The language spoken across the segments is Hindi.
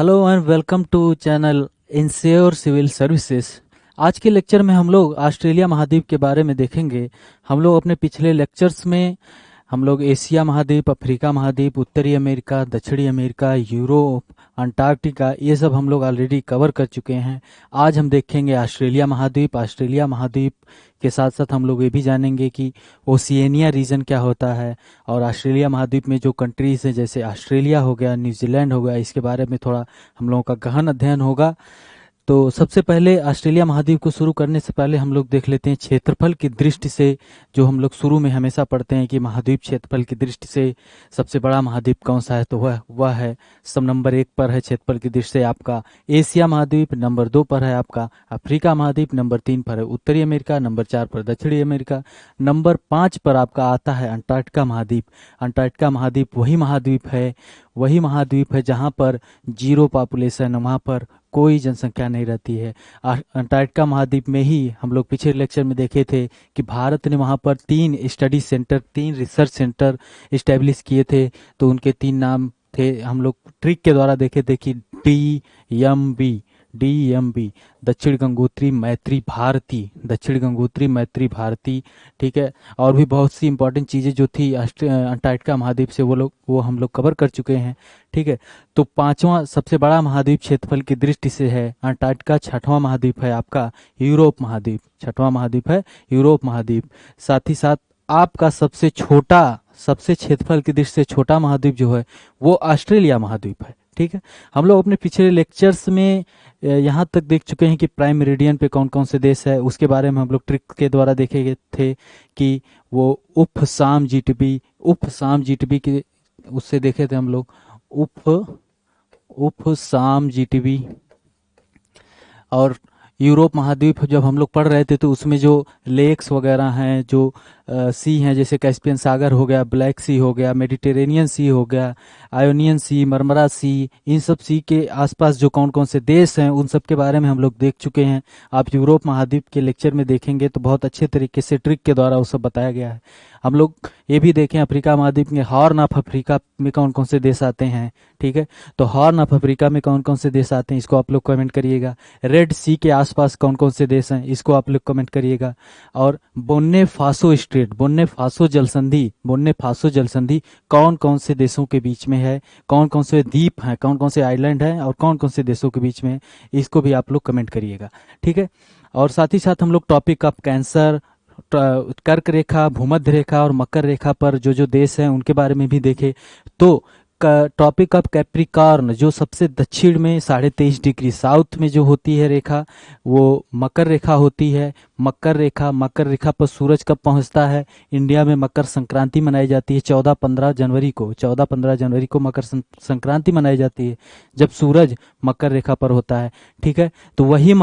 Hello and welcome to channel Ensure Civil Services. आज के लेक्चर में हम लोग ऑस्ट्रेलिया महाद्वीप के बारे में देखेंगे। हम लोग अपने पिछले लेक्चर्स में हम लोग एशिया महाद्वीप, अफ्रीका महाद्वीप, उत्तरी अमेरिका, दक्षिणी अमेरिका, यूरोप, अंटार्कटिका, ये सब हम लोग ऑलरेडी कवर कर चुके हैं। आज हम देखेंगे ऑस्ट्रेलिया महाद्वीप। ऑस्ट्रेलिया महाद्वीप के साथ साथ हम लोग ये भी जानेंगे कि ओशिएनिया रीजन क्या होता है, और ऑस्ट्रेलिया महाद्वीप में जो कंट्रीज हैं जैसे ऑस्ट्रेलिया हो गया, न्यूजीलैंड हो गया, इसके बारे में थोड़ा हम लोगों का गहन अध्ययन होगा। तो सबसे पहले ऑस्ट्रेलिया महाद्वीप को शुरू करने से पहले हम लोग देख लेते हैं क्षेत्रफल की दृष्टि से। जो हम लोग शुरू में हमेशा पढ़ते हैं कि महाद्वीप क्षेत्रफल की दृष्टि से सबसे बड़ा महाद्वीप कौन सा है, तो वह है सब नंबर 1 पर है क्षेत्रफल की दृष्टि से आपका एशिया महाद्वीप, नंबर 2 पर है आपका अफ्रीका महाद्वीप, नंबर 3 पर है उत्तरी अमेरिका, नंबर 4 पर दक्षिणी अमेरिका, नंबर 5 पर आपका आता है अंटार्कटिका महाद्वीप। अंटार्कटिका महाद्वीप वही महाद्वीप है जहाँ पर जीरो पॉपुलेशन, वहाँ पर कोई जनसंख्या नहीं रहती है। अंटार्कटिका महाद्वीप में ही हम लोग पिछले लेक्चर में देखे थे कि भारत ने वहाँ पर 3 study centre, 3 research centre establish किए थे। तो उनके 3 नाम थे, हम लोग ट्रिक के द्वारा देखे थे कि DMB दक्षिण गंगोत्री मैत्री भारती, दक्षिण गंगोत्री मैत्री भारती। ठीक है, और भी बहुत सी इंपॉर्टेंट चीज़ें जो थी अंटार्कटिका महाद्वीप से वो हम लोग कवर कर चुके हैं। ठीक है, तो 5वां सबसे बड़ा महाद्वीप क्षेत्रफल की दृष्टि से है अंटार्कटिका। 6वां महाद्वीप है आपका यूरोप महाद्वीप, 6वां महाद्वीप है यूरोप महाद्वीप। साथ ही साथ आपका सबसे क्षेत्रफल की दृष्टि से छोटा महाद्वीप जो है वो ऑस्ट्रेलिया महाद्वीप है। ठीक है, हम लोग अपने पिछले लेक्चर्स में यहाँ तक देख चुके हैं कि प्राइम मेरिडियन पे कौन कौन से देश है, उसके बारे में हम लोग ट्रिक के द्वारा देखे गए थे कि वो उपसाम जीटीबी के उससे देखे थे हम लोग उपसाम जीटीबी। और यूरोप महाद्वीप जब हम लोग पढ़ रहे थे तो उसमें जो लेक्स वगैरह हैं, जो सी हैं, जैसे कैस्पियन सागर हो गया, ब्लैक सी हो गया, मेडिटेरेनियन सी हो गया, आयोनियन सी, मरमरा सी, इन सब सी के आसपास जो कौन कौन से देश हैं उन सब के बारे में हम लोग देख चुके हैं। आप यूरोप महाद्वीप के लेक्चर में देखेंगे तो बहुत अच्छे तरीके से ट्रिक के द्वारा वो सब बताया गया है। हम लोग ये भी देखें अफ्रीका महाद्वीप में हॉर्न ऑफ अफ्रीका में कौन कौन से देश आते हैं। ठीक है, तो हॉर्न ऑफ अफ्रीका में कौन कौन से देश आते हैं इसको आप लोग कमेंट करिएगा। रेड सी के आसपास कौन कौन से देश हैं इसको आप लोग कमेंट करिएगा। और बोन्ने फासो स्ट्रेट, बोन्ने फासो जलसंधि कौन कौन से देशों के बीच में है, कौन कौन से द्वीप हैं, कौन कौन से आइलैंड हैं और कौन कौन से देशों के बीच में है, इसको भी आप लोग कमेंट करिएगा। ठीक है, और साथ ही साथ हम लोग टॉपिक ऑफ कैंसर, कर्क रेखा, भूमध्य रेखा और मकर रेखा पर जो जो देश हैं उनके बारे में भी देखे। तो टॉपिक ऑफ कैप्रिकॉर्न जो सबसे दक्षिण में 23.5 डिग्री साउथ में जो होती है रेखा, वो मकर रेखा होती है। मकर रेखा पर सूरज कब पहुंचता है? इंडिया में मकर संक्रांति मनाई जाती है 14-15 जनवरी को मकर संक्रांति मनाई जाती है जब सूरज मकर रेखा पर होता है। ठीक है, तो वही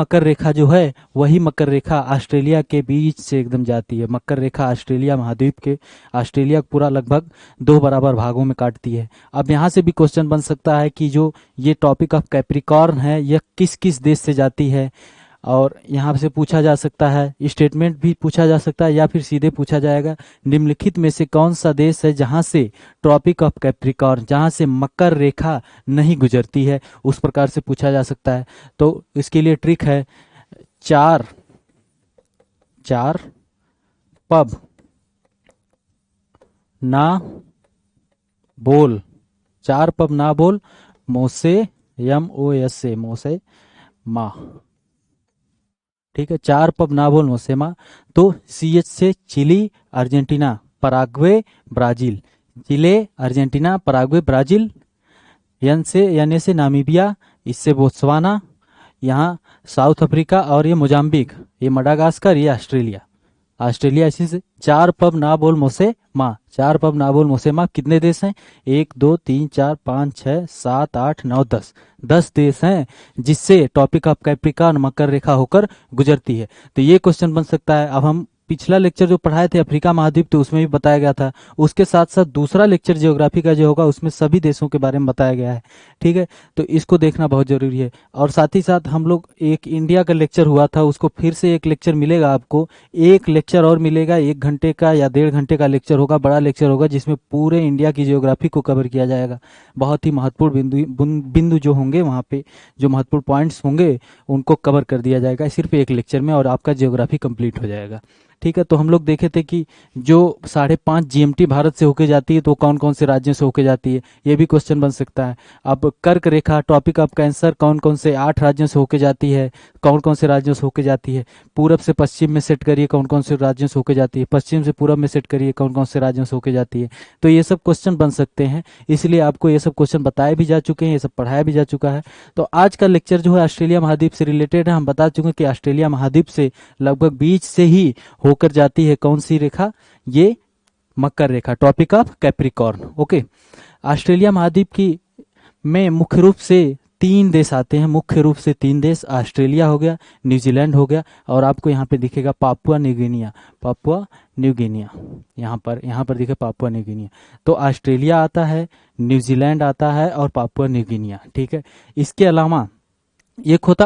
मकर रेखा ऑस्ट्रेलिया के बीच से एकदम जाती है। मकर रेखा ऑस्ट्रेलिया महाद्वीप के, ऑस्ट्रेलिया पूरा लगभग 2 बराबर भागों में काटती है। अब यहाँ से भी क्वेश्चन बन सकता है कि जो ये टॉपिक ऑफ कैप्रिकॉर्न है यह किस किस देश से जाती है, और यहाँ से पूछा जा सकता है, स्टेटमेंट भी पूछा जा सकता है या फिर सीधे पूछा जाएगा निम्नलिखित में से कौन सा देश है जहाँ से ट्रॉपिक ऑफ कैप्रिकॉर्न, जहाँ से मकर रेखा नहीं गुजरती है, उस प्रकार से पूछा जा सकता है। तो इसके लिए ट्रिक है, चार पब ना बोल, 4 पब ना बोल मोसे, MOS मोसे मा। ठीक है, 4 पब ना बोल मोसेमा। तो CH से चिली, अर्जेंटीना, पराग्वे, ब्राजील, चिले, अर्जेंटीना, पराग्वे, ब्राजील। NA से नामीबिया, इससे बोत्सवाना, यहाँ साउथ अफ्रीका, और ये मोजाम्बिक, ये मडागास्कर, ये ऑस्ट्रेलिया इसी से। 4 पब ना बोल मोसे माँ कितने देश हैं? 1 2 3 4 5 6 7 8 9 10 देश हैं जिससे टॉपिक ऑफ कैप्रिकॉर्न मकर रेखा होकर गुजरती है। तो ये क्वेश्चन बन सकता है। अब हम पिछला लेक्चर जो पढ़ाए थे अफ्रीका महाद्वीप, तो उसमें भी बताया गया था। उसके साथ साथ दूसरा लेक्चर ज्योग्राफी का जो होगा उसमें सभी देशों के बारे में बताया गया है। ठीक है, तो इसको देखना बहुत जरूरी है। और साथ ही साथ हम लोग एक इंडिया का लेक्चर हुआ था, उसको फिर से एक लेक्चर मिलेगा आपको, एक लेक्चर और मिलेगा, 1 घंटे का या 1.5 घंटे का लेक्चर होगा, बड़ा लेक्चर होगा, जिसमें पूरे इंडिया की ज्योग्राफी को कवर किया जाएगा। बहुत ही महत्वपूर्ण बिंदु जो होंगे वहाँ पे, जो महत्वपूर्ण पॉइंट्स होंगे उनको कवर कर दिया जाएगा सिर्फ एक लेक्चर में, और आपका ज्योग्राफी कंप्लीट हो जाएगा। ठीक है, तो हम लोग देखे थे कि जो 5:30 जीएमटी भारत से होके जाती है तो कौन कौन से राज्यों से होके जाती है, ये भी क्वेश्चन बन सकता है। अब कर्क रेखा टॉपिक ऑफ कैंसर कौन कौन से 8 राज्यों से होके जाती है, कौन कौन से राज्यों से होके जाती है। पूरब से पश्चिम में सेट करिए कौन कौन से राज्यों से होके जाती है, पश्चिम से पूरब में सेट करिए कौन कौन से राज्यों से होके जाती है। तो ये सब क्वेश्चन बन सकते हैं, इसलिए आपको ये सब क्वेश्चन बताए भी जा चुके हैं, ये सब पढ़ाया भी जा चुका है। तो आज का लेक्चर जो है ऑस्ट्रेलिया महाद्वीप से रिलेटेड है। हम बता चुके हैं कि ऑस्ट्रेलिया महाद्वीप से लगभग बीच से ही होकर जाती है कौन सी रेखा, ये मकर रेखा, tropic of Capricorn. Okay, Australia महाद्वीप की में मुख्य रूप से 3 देश आते हैं, मुख्य रूप से 3 देश, ऑस्ट्रेलिया हो गया, न्यूजीलैंड हो गया, और आपको यहाँ पे दिखेगा Papua new Guinea, Papua new Guinea, यहाँ पर दिखे पापुआ न्यू गिनिया। तो ऑस्ट्रेलिया आता है, न्यूजीलैंड आता है और पापुआ न्यू गिनिया। ठीक है, इसके अलावा एक होता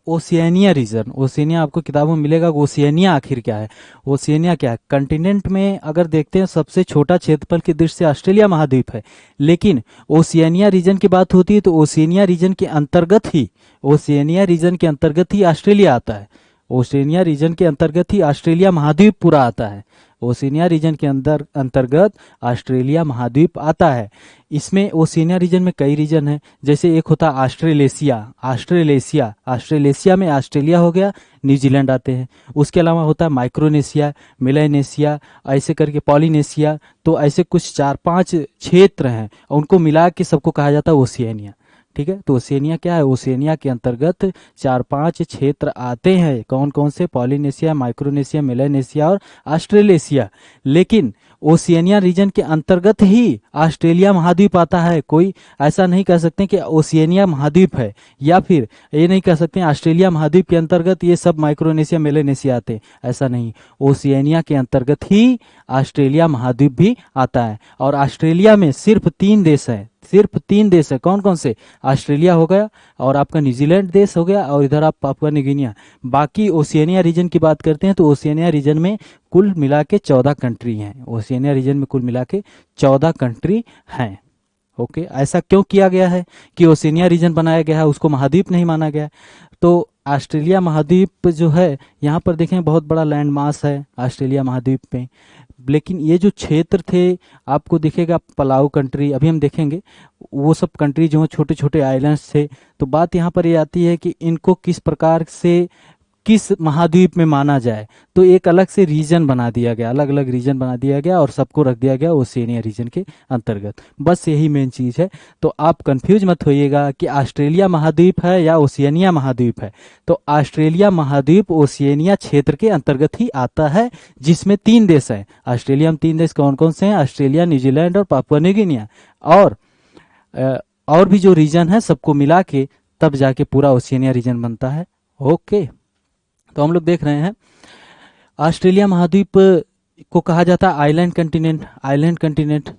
ओशियानिया रीजन। ओशियानिया आपको किताबों में मिलेगा, ओशियानिया आखिर क्या है, ओशियानिया क्या है। कंटिनेंट में अगर देखते हैं सबसे छोटा क्षेत्रफल की दृष्टि से ऑस्ट्रेलिया महाद्वीप है, लेकिन ओशियानिया रीजन की बात होती है तो ओशियानिया रीजन के अंतर्गत ही, ओशियानिया रीजन के अंतर्गत ही ऑस्ट्रेलिया आता है, ओशियानिया रीजन के अंतर्गत ही ऑस्ट्रेलिया महाद्वीप पूरा आता है, ओशियानिया रीजन के अंतर्गत ऑस्ट्रेलिया महाद्वीप आता है। इसमें ओशियानिया रीजन में कई रीजन है, जैसे एक होता ऑस्ट्रेलेशिया, ऑस्ट्रेलेशिया, ऑस्ट्रेलेशिया में ऑस्ट्रेलिया हो गया, न्यूजीलैंड आते हैं। उसके अलावा होता है माइक्रोनेशिया, मिलेनेशिया, ऐसे करके पॉलिनेशिया। तो ऐसे कुछ 4-5 क्षेत्र हैं, उनको मिला के सबको कहा जाता है ओशियानिया। ठीक है, तो ओशियानिया क्या है, ओशियानिया के अंतर्गत 4-5 क्षेत्र आते हैं, कौन कौन से, पॉलिनेशिया, माइक्रोनेशिया, मिलेनेशिया और ऑस्ट्रेलेशिया। लेकिन ओशियानिया रीजन के अंतर्गत ही ऑस्ट्रेलिया महाद्वीप आता है। कोई ऐसा नहीं कह सकते कि ओशियानिया महाद्वीप है, या फिर ये नहीं कह सकते ऑस्ट्रेलिया महाद्वीप के अंतर्गत ये सब माइक्रोनेशिया, मेलेनेशिया आते, ऐसा नहीं। ओशियानिया के अंतर्गत ही ऑस्ट्रेलिया महाद्वीप भी आता है। और ऑस्ट्रेलिया में सिर्फ 3 देश हैं, सिर्फ 3 देश है, कौन कौन से, ऑस्ट्रेलिया हो गया, और आपका न्यूजीलैंड देश हो गया, और इधर आप पापुआ न्यू गिनिया। बाकी ओशियानिया रीजन की बात करते हैं तो ओशियानिया रीजन में कुल मिला के 14 कंट्री हैं, ओशियानिया रीजन में कुल मिला के 14 कंट्री हैं। ओके, ऐसा क्यों किया गया है कि ओशियानिया रीजन बनाया गया है, उसको महाद्वीप नहीं माना गया। तो ऑस्ट्रेलिया महाद्वीप जो है, यहाँ पर देखें बहुत बड़ा लैंड मास है ऑस्ट्रेलिया महाद्वीप में, लेकिन ये जो क्षेत्र थे आपको दिखेगा पलाऊ कंट्री, अभी हम देखेंगे वो सब कंट्री जो छोटे छोटे आइलैंड्स थे। तो बात यहाँ पर ये आती है कि इनको किस प्रकार से किस महाद्वीप में माना जाए, तो एक अलग से रीजन बना दिया गया, अलग अलग रीजन बना दिया गया और सबको रख दिया गया ओशियानिया रीजन के अंतर्गत। बस यही मेन चीज है। तो आप कंफ्यूज मत होइएगा कि ऑस्ट्रेलिया महाद्वीप है या ओशियानिया महाद्वीप है। तो ऑस्ट्रेलिया महाद्वीप ओशियानिया क्षेत्र के अंतर्गत ही आता है, जिसमें 3 देश हैं। ऑस्ट्रेलिया में 3 देश कौन कौन से हैं, ऑस्ट्रेलिया, न्यूजीलैंड और पापुआ न्यू गिनिया। और भी जो रीजन है सबको मिला के तब जाके पूरा ओशियानिया रीजन बनता है। ओके, तो हम लोग देख रहे हैं ऑस्ट्रेलिया महाद्वीप को कहा जाता है island continent, island continent,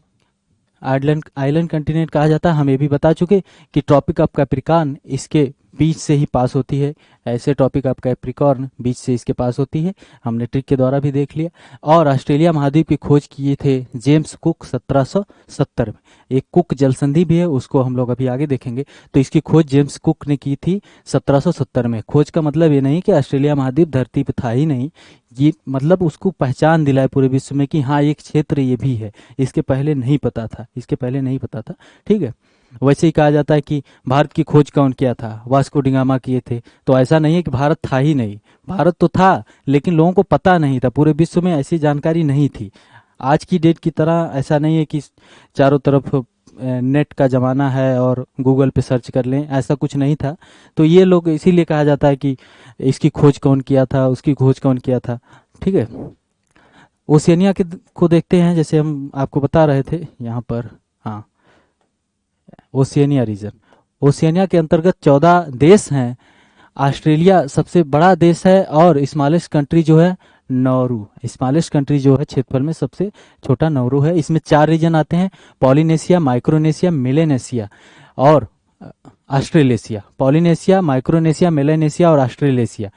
island continent कहा जाता है। हम ये भी बता चुके कि ट्रॉपिक ऑफ कैप्रिकॉर्न इसके बीच से ही पास होती है, ऐसे ट्रॉपिक ऑफ कैप्रिकॉर्न बीच से इसके पास होती है, हमने ट्रिक के द्वारा भी देख लिया। और ऑस्ट्रेलिया महाद्वीप की खोज किए थे जेम्स कुक 1770 में। एक कुक जलसंधि भी है, उसको हम लोग अभी आगे देखेंगे। तो इसकी खोज जेम्स कुक ने की थी 1770 में। खोज का मतलब ये नहीं कि ऑस्ट्रेलिया महाद्वीप धरती पर था ही नहीं, ये मतलब उसको पहचान दिलाए पूरे विश्व में कि हाँ एक क्षेत्र ये भी है, इसके पहले नहीं पता था, इसके पहले नहीं पता था। ठीक है, वैसे ही कहा जाता है कि भारत की खोज कौन किया था, वास्को डिगामा किए थे। तो ऐसा नहीं है कि भारत था ही नहीं, भारत तो था लेकिन लोगों को पता नहीं था, पूरे विश्व में ऐसी जानकारी नहीं थी। आज की डेट की तरह ऐसा नहीं है कि चारों तरफ नेट का ज़माना है और गूगल पे सर्च कर लें, ऐसा कुछ नहीं था। तो ये लोग इसीलिए कहा जाता है कि इसकी खोज कौन किया था, उसकी खोज कौन किया था। ठीक है, ओशियानिया के को देखते हैं, जैसे हम आपको बता रहे थे यहाँ पर। हाँ, ओशियानिया रीजन, ओशियानिया के अंतर्गत 14 देश हैं। ऑस्ट्रेलिया सबसे बड़ा देश है और स्मॉलेस्ट कंट्री जो है नौरू, स्मॉलेस्ट कंट्री जो है क्षेत्रफल में सबसे छोटा नौरू है। इसमें 4 रीजन आते हैं, पॉलिनेशिया, माइक्रोनेशिया, मिलेनेशिया और ऑस्ट्रेलेशिया। पॉलिनेशिया, माइक्रोनेशिया, मेलानेशिया और ऑस्ट्रेलेशिया।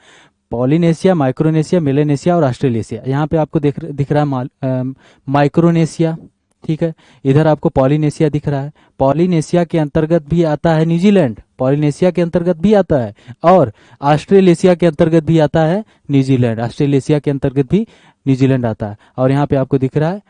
पॉलिनेशिया, माइक्रोनेशिया, मेलानेशिया और ऑस्ट्रेलेशिया। यहाँ पे आपको दिख रहा है माइक्रोनेशिया, ठीक है। इधर आपको पॉलिनेशिया दिख रहा है। पॉलिनेशिया के अंतर्गत भी आता है न्यूजीलैंड, पॉलिनेशिया के अंतर्गत भी आता है, और ऑस्ट्रेलेशिया के अंतर्गत भी आता है न्यूजीलैंड, ऑस्ट्रेलेशिया के अंतर्गत भी न्यूजीलैंड आता है। और यहाँ पे आपको दिख रहा है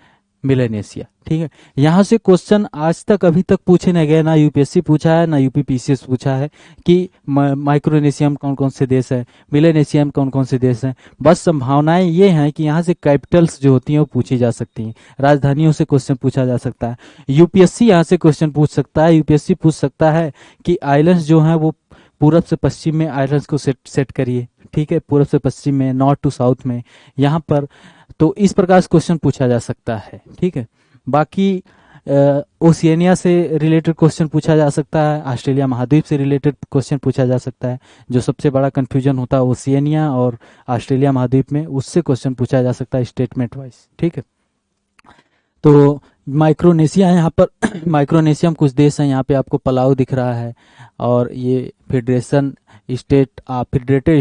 मिलेनेशिया, ठीक है। यहाँ से क्वेश्चन आज तक अभी तक पूछे नहीं गए, ना यूपीएससी पूछा है ना यूपीपीसीएस पूछा है कि माइक्रोनेशिया में कौन कौन से देश हैं, मिलेनेशिया में कौन कौन से देश हैं। बस संभावनाएं ये हैं कि यहाँ से कैपिटल्स जो होती हैं वो पूछी जा सकती हैं, राजधानियों से क्वेश्चन पूछा जा सकता है। यूपीएससी यहाँ से क्वेश्चन पूछ सकता है, यूपीएससी पूछ सकता है कि आइलैंड्स जो हैं वो पूरब से पश्चिम में आइलैंड्स को सेट करिए, ठीक है, पूरब से पश्चिम में, नॉर्थ टू साउथ में, यहाँ पर। तो इस प्रकार से क्वेश्चन पूछा जा सकता है, ठीक है। बाकी ओशियनिया से रिलेटेड क्वेश्चन पूछा जा सकता है, ऑस्ट्रेलिया महाद्वीप से रिलेटेड क्वेश्चन पूछा जा सकता है। जो सबसे बड़ा कंफ्यूजन होता है ओशियनिया और ऑस्ट्रेलिया महाद्वीप में, उससे क्वेश्चन पूछा जा सकता है स्टेटमेंट वाइज, ठीक है। तो माइक्रोनेशिया यहाँ पर माइक्रोनेशिया में कुछ देश हैं, यहाँ पे आपको पलाऊ दिख रहा है, और ये federated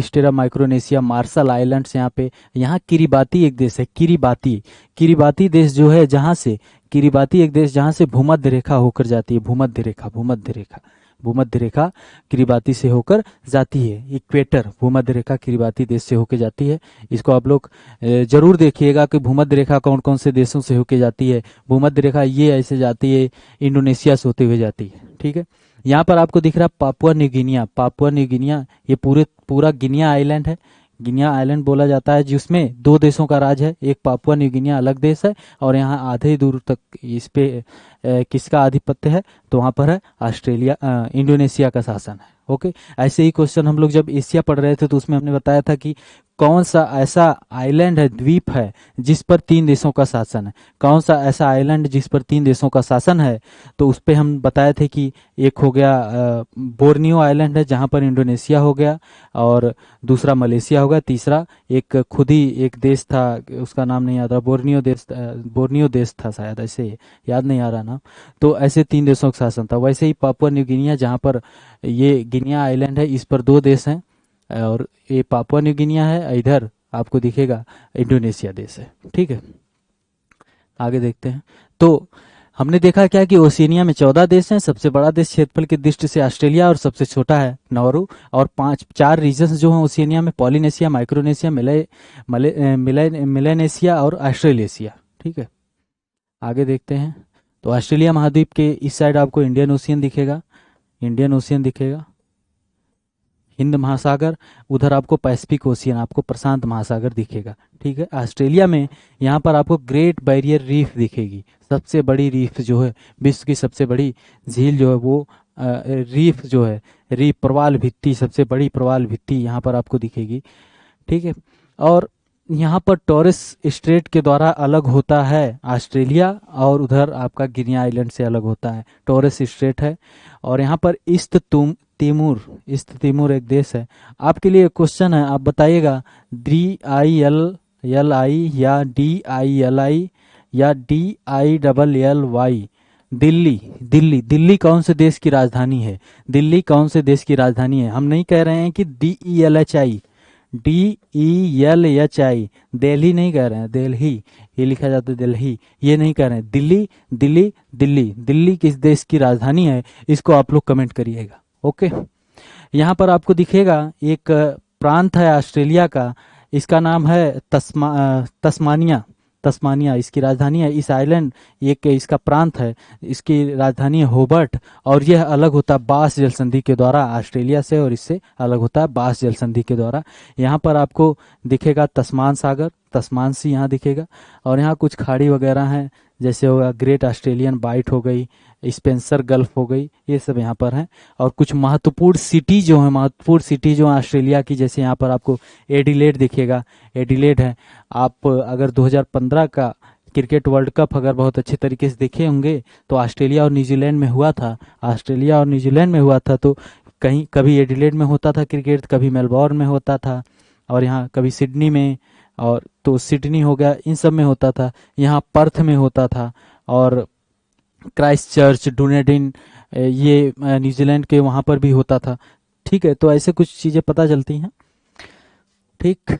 state of Micronesia, Marshall Islands यहाँ पे। यहाँ किरिबाती एक देश है, किरिबाती देश जो है, जहाँ से किरिबाती एक देश जहाँ से भूमध्य रेखा होकर जाती है, भूमध्य रेखा किरिबाती से होकर जाती है। इक्वेटर भूमध्य रेखा किरिबाती देश से होकर जाती है। इसको आप लोग जरूर देखिएगा कि भूमध्य रेखा कौन कौन से देशों से होकर जाती है। भूमध्य रेखा ये ऐसे जाती है, इंडोनेशिया से होते हुए जाती है, ठीक है। यहाँ पर आपको दिख रहा है पापुआ न्यू गिनिया, ये पूरा गिनिया आइलैंड है। गिनिया आइलैंड बोला जाता है जिसमें 2 देशों का राज है, एक पापुआ न्यू गिनिया अलग देश है, और यहाँ आधे दूर तक इस पे किसका आधिपत्य है, तो वहाँ पर है इंडोनेशिया का शासन है, ओके। ऐसे ही क्वेश्चन हम लोग जब एशिया पढ़ रहे थे तो उसमें हमने बताया था कि कौन सा ऐसा आइलैंड है, द्वीप है, जिस पर 3 देशों का शासन है। कौन सा ऐसा आइलैंड जिस पर 3 देशों का शासन है, तो उस पे हम बताए थे कि एक हो गया बोर्नियो आइलैंड है, जहाँ पर इंडोनेशिया हो गया, और दूसरा मलेशिया हो गया, तीसरा एक खुद ही एक देश था, उसका नाम नहीं याद रहा, बोर्नियो देश था शायद, ऐसे याद नहीं आ रहा नाम। तो ऐसे 3 देशों का शासन था। वैसे ही पापुआ न्यू गिनिया, जहाँ पर ये गिनिया आइलैंड है, इस पर 2 देश हैं, और ये पापुआ न्यू गिनिया है, इधर आपको दिखेगा इंडोनेशिया देश है, ठीक है। आगे देखते हैं। तो हमने देखा क्या कि ओशिनिया में 14 देश हैं। सबसे बड़ा देश क्षेत्रफल की दृष्टि से ऑस्ट्रेलिया, और सबसे छोटा है नाउरू। और 4 रीजन्स जो हैं ओशिनिया में, पॉलिनेशिया, माइक्रोनेशिया, मिलेनेशिया और ऑस्ट्रेलेशिया, ठीक है। आगे देखते हैं। तो ऑस्ट्रेलिया महाद्वीप के इस साइड आपको इंडियन ओशियन दिखेगा, हिंद महासागर, उधर आपको पैसिफिक ओशियन, आपको प्रशांत महासागर दिखेगा, ठीक है। ऑस्ट्रेलिया में यहाँ पर आपको ग्रेट बैरियर रीफ दिखेगी, सबसे बड़ी रीफ जो है, विश्व की सबसे बड़ी झील जो है वो रीफ जो है, रीफ प्रवाल भित्ति, सबसे बड़ी प्रवाल भित्ति यहाँ पर आपको दिखेगी, ठीक है। और यहाँ पर टॉरेस स्ट्रेट के द्वारा अलग होता है ऑस्ट्रेलिया, और उधर आपका गिनिया आइलैंड से अलग होता है, टॉरेस स्ट्रेट है। और यहाँ पर ईस्ट तिमूर एक देश है। आपके लिए क्वेश्चन है, आप बताइएगा DILLI या DILI या DILLY, दिल्ली कौन से देश की राजधानी है? दिल्ली कौन से देश की राजधानी है? हम नहीं कह रहे हैं कि DELHI, दिल्ली नहीं कह रहे हैं, दिल्ली ये लिखा जाता है, दिल्ली ये नहीं कह रहे हैं, दिल्ली किस देश की राजधानी है, इसको आप लोग कमेंट करिएगा, ओके। यहाँ पर आपको दिखेगा एक प्रांत है ऑस्ट्रेलिया का, इसका नाम है तस्मानिया, इसकी राजधानी है। इस आइलैंड एक इसका प्रांत है, इसकी राजधानी है होबर्ट, और यह अलग होता है बास जल संधि के द्वारा ऑस्ट्रेलिया से, और इससे अलग होता है बास जल संधि के द्वारा। यहाँ पर आपको दिखेगा तस्मान सागर, तस्मान सी यहाँ दिखेगा, और यहाँ कुछ खाड़ी वगैरह हैं, जैसे होगा ग्रेट ऑस्ट्रेलियन बाइट हो गई, स्पेंसर गल्फ हो गई, ये सब यहाँ पर हैं। और कुछ महत्वपूर्ण सिटी जो है ऑस्ट्रेलिया की, जैसे यहाँ पर आपको एडिलेड दिखेगा, एडिलेड है। आप अगर 2015 का क्रिकेट वर्ल्ड कप अगर बहुत अच्छे तरीके से देखे होंगे तो ऑस्ट्रेलिया और न्यूजीलैंड में हुआ था, तो कभी एडिलेड में होता था क्रिकेट, कभी मेलबोर्न में होता था, और यहाँ कभी सिडनी में, और तो सिडनी हो गया, इन सब में होता था। यहाँ पर्थ में होता था, और क्राइस्ट चर्च, डुनेडिन, ये न्यूजीलैंड के वहाँ पर भी होता था। ठीक है, तो ऐसे कुछ चीज़ें पता चलती हैं। ठीक।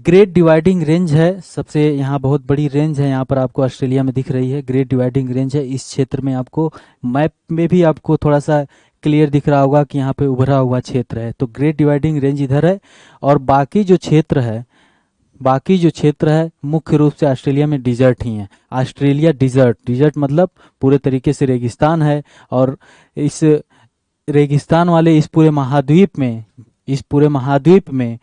ग्रेट डिवाइडिंग रेंज है, सबसे यहाँ बहुत बड़ी रेंज है, यहाँ पर आपको ऑस्ट्रेलिया में दिख रही है, ग्रेट डिवाइडिंग रेंज है। इस क्षेत्र में आपको मैप में भी आपको थोड़ा सा क्लियर दिख रहा होगा कि यहाँ पे उभरा हुआ क्षेत्र है, तो ग्रेट डिवाइडिंग रेंज इधर है। और बाकी जो क्षेत्र है मुख्य रूप से ऑस्ट्रेलिया में डिजर्ट ही है। ऑस्ट्रेलिया डिजर्ट, डिजर्ट मतलब पूरे तरीके से रेगिस्तान है। और इस रेगिस्तान वाले इस पूरे महाद्वीप में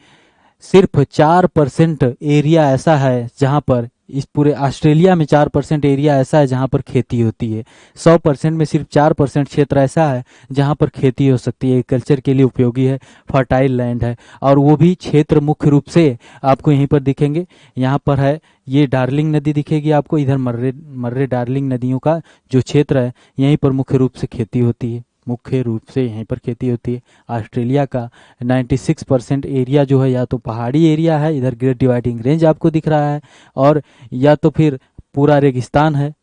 सिर्फ 4% एरिया ऐसा है जहां पर, इस पूरे ऑस्ट्रेलिया में 4% एरिया ऐसा है जहां पर खेती होती है। 100% में सिर्फ 4% क्षेत्र ऐसा है जहां पर खेती हो सकती है, एग्रीकल्चर के लिए उपयोगी है, फर्टाइल लैंड है। और वो भी क्षेत्र मुख्य रूप से आपको यहीं पर दिखेंगे। यहाँ पर है, ये डार्लिंग नदी दिखेगी आपको, इधर मर्रे मर्रे डार्लिंग नदियों का जो क्षेत्र है, यहीं पर मुख्य रूप से खेती होती है, मुख्य रूप से यहीं पर खेती होती है। ऑस्ट्रेलिया का 96% एरिया जो है या तो पहाड़ी एरिया है, इधर ग्रेट डिवाइडिंग रेंज आपको दिख रहा है, और या तो फिर पूरा रेगिस्तान है।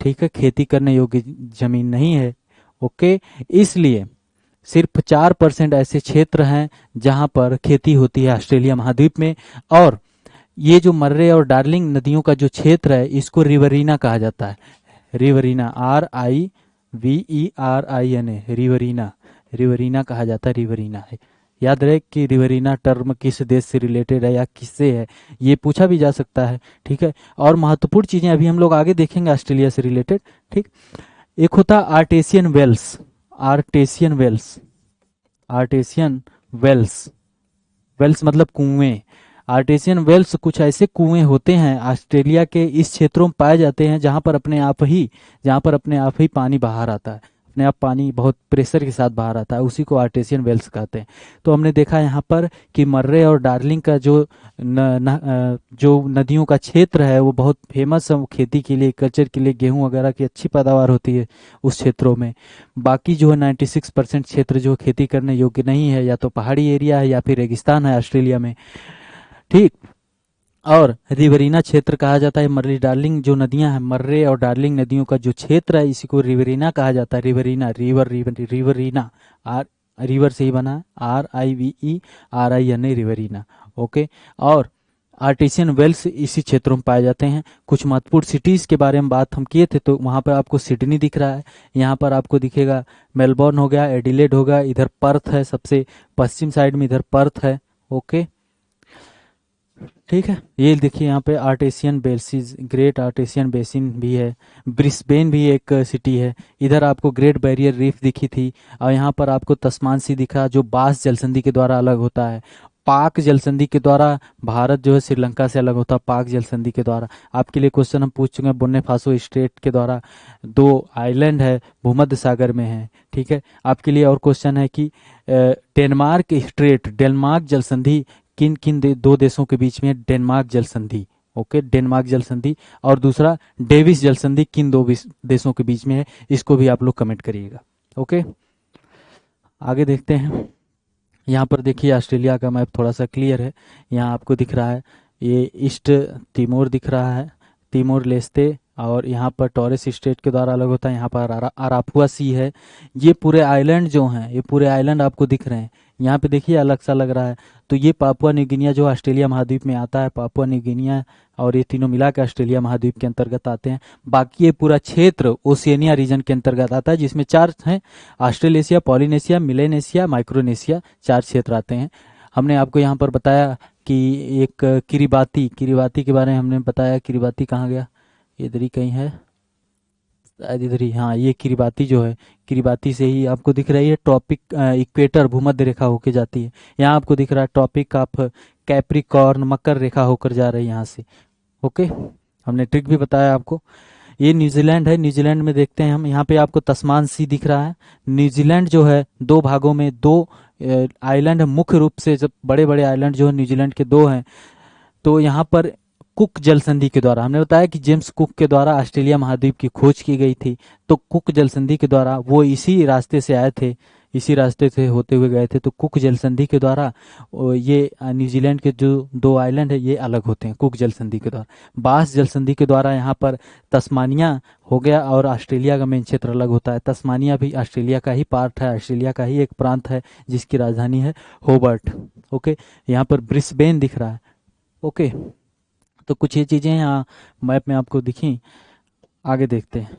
ठीक है, खेती करने योग्य जमीन नहीं है। ओके, इसलिए सिर्फ 4% ऐसे क्षेत्र हैं जहां पर खेती होती है ऑस्ट्रेलिया महाद्वीप में। और ये जो मर्रे और डार्लिंग नदियों का जो क्षेत्र है, इसको रिवरीना कहा जाता है। रिवरीना, RIVERINA, रिवरीना, रिवरीना कहा जाता है, रिवरीना है। याद रहे कि रिवरीना टर्म किस देश से रिलेटेड है या किससे है, ये पूछा भी जा सकता है। ठीक है, और महत्वपूर्ण चीजें अभी हम लोग आगे देखेंगे ऑस्ट्रेलिया से रिलेटेड। ठीक, एक होता artesian wells, artesian wells, artesian wells, wells मतलब कुएं। आर्टेसियन वेल्स कुछ ऐसे कुएं होते हैं ऑस्ट्रेलिया के इस क्षेत्रों में पाए जाते हैं जहां पर अपने आप ही पानी बाहर आता है, अपने आप पानी बहुत प्रेशर के साथ बाहर आता है, उसी को आर्टेसियन वेल्स कहते हैं। तो हमने देखा यहाँ पर कि मर्रे और डार्लिंग का जो नदियों का क्षेत्र है वो बहुत फेमस है, वो खेती के लिए, कल्चर के लिए, गेहूं वगैरह की अच्छी पैदावार होती है उस क्षेत्रों में। बाकी जो है 96% क्षेत्र जो खेती करने योग्य नहीं है, या तो पहाड़ी एरिया है या फिर रेगिस्तान है ऑस्ट्रेलिया में। ठीक, और रिवरीना क्षेत्र कहा जाता है मर्रे डार्लिंग जो नदियां हैं, मर्रे और डार्लिंग नदियों का जो क्षेत्र है, इसी को रिवरीना कहा जाता है। रिवरीना, रिवरीना, आर, रिवर से ही बना है, RIVERINA, रिवरीना। ओके, और आर्टिसियन वेल्स इसी क्षेत्रों में पाए जाते हैं। कुछ महत्वपूर्ण सिटीज के बारे में बात हम किए थे, तो वहां पर आपको सिडनी दिख रहा है, यहाँ पर आपको दिखेगा मेलबोर्न हो गया, एडिलेड होगा, इधर पर्थ है, सबसे पश्चिम साइड में इधर पर्थ है। ओके, ठीक है, ये देखिए यहाँ पे artesian basis, great artesian basin भी है। ब्रिस्बेन भी एक सिटी है। इधर आपको ग्रेट बैरियर रीफ दिखी थी, और यहाँ पर आपको तस्मान सी दिखा जो बास जलसंधि के द्वारा अलग होता है। पाक जलसंधि के द्वारा भारत जो है श्रीलंका से अलग होता है, पाक जलसंधि के द्वारा। आपके लिए क्वेश्चन हम पूछ चुके हैं, बोर्ने फासो स्टेट के द्वारा 2 आइलैंड है, भूमध्य सागर में है। ठीक है, आपके लिए और क्वेश्चन है कि डेनमार्क स्ट्रेट, डेनमार्क जलसंधि किन किन 2 देशों के बीच में है? डेनमार्क जल संधि। ओके, डेनमार्क जल संधि। और दूसरा डेविस जल संधि किन 2 देशों के बीच में है? इसको भी आप लोग कमेंट करिएगा। ओके, आगे देखते हैं। यहाँ पर देखिए ऑस्ट्रेलिया का मैप थोड़ा सा क्लियर है, यहाँ आपको दिख रहा है, ये ईस्ट तिमोर दिख रहा है, तिमोर लेस्ते, और यहाँ पर टॉरेस स्टेट के द्वारा अलग होता है। यहाँ पर अरापुआ सी है। ये पूरे आइलैंड जो हैं, ये पूरे आइलैंड आपको दिख रहे हैं। यहाँ पे देखिए अलग सा लग रहा है, तो ये पापुआ न्यू गिनिया जो ऑस्ट्रेलिया महाद्वीप में आता है, पापुआ न्यू गिनिया, और ये तीनों मिला के ऑस्ट्रेलिया महाद्वीप के अंतर्गत आते हैं। बाकी ये पूरा क्षेत्र ओशियनिया रीजन के अंतर्गत आता है, जिसमें 4 हैं, ऑस्ट्रेलेशिया, पॉलिनेशिया, मिलेनेशिया, माइक्रोनेशिया, 4 क्षेत्र आते हैं। हमने आपको यहाँ पर बताया कि एक किरिबाती, किरिबाती के बारे में हमने बताया। किरिबाती कहाँ गया? इधर ही कहीं है शायद, इधर ही, हाँ, ये किरिबाती जो है, किरिबाती से ही आपको दिख रही है ट्रॉपिक इक्वेटर भूमध्य रेखा होके जाती है। यहाँ आपको दिख रहा है ट्रॉपिक ऑफ कैप्रिकॉर्न, मकर रेखा होकर जा रही है यहाँ से। ओके, हमने ट्रिक भी बताया आपको। ये न्यूजीलैंड है, न्यूजीलैंड में देखते हैं हम, यहाँ पे आपको तस्मान सी दिख रहा है। न्यूजीलैंड जो है 2 भागों में, 2 आइलैंड मुख्य रूप से, जब बड़े बड़े आइलैंड जो है न्यूजीलैंड के 2 हैं। तो यहाँ पर कुक जल संधि के द्वारा, हमने बताया कि जेम्स कुक के द्वारा ऑस्ट्रेलिया महाद्वीप की खोज की गई थी, तो कुक जल संधि के द्वारा वो इसी रास्ते से आए थे, इसी रास्ते से होते हुए गए थे। तो कुक जल संधि के द्वारा ये न्यूजीलैंड के जो दो आइलैंड है ये अलग होते हैं कुक जल संधि के द्वारा। बास जल संधि के द्वारा यहाँ पर तस्मानिया हो गया और ऑस्ट्रेलिया का मेन क्षेत्र अलग होता है। तस्मानिया भी ऑस्ट्रेलिया का ही पार्ट है, ऑस्ट्रेलिया का ही एक प्रांत है जिसकी राजधानी है होबर्ट। ओके, यहाँ पर ब्रिस्बेन दिख रहा है। ओके, तो कुछ ये चीज़ें यहाँ मैप में आपको दिखी। आगे देखते हैं।